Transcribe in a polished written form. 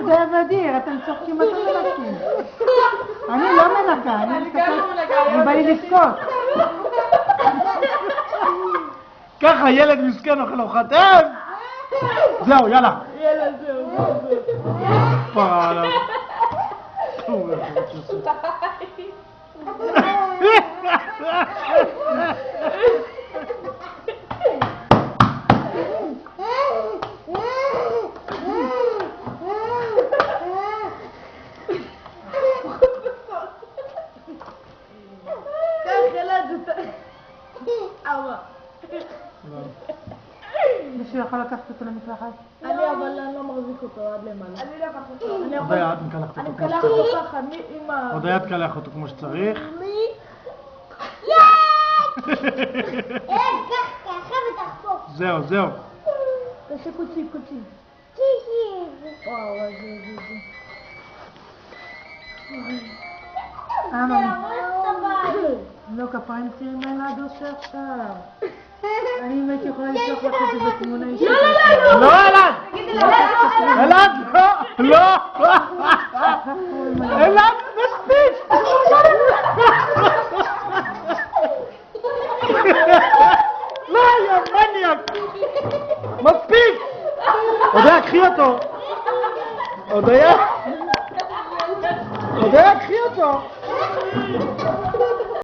זה אבדיר, אתם צוחקים, אתם מנקים. אני לא מנקה, אני בא לי לבכות. ככה ילד מסכן אוכל ארוחת ערב. זהו, יאללה. יאללה, זהו. פרה עליו. מישהו יכול לקחת אותו למקלחת? אני אבל אני לא מחזיק אותו עד למעלה. אני לקח אותו. הודיה, את מקלחת אני אותו כמו מקלח שצריך. אותו ככה, עם ה... הודיה, תקלח אותו כמו שצריך. זהו, זהו. תעשה קוצים. וואו, לא, כפיים צירים מהילד עושה עכשיו. אני אם הייתי יכולה לשלוח לך את זה בתמונה אישית. לא, אלעד! אלעד, לא! אלעד, מספיק! לא, יא מניאק! מספיק! הודיה, קחי אותו! הודיה, קחי אותו!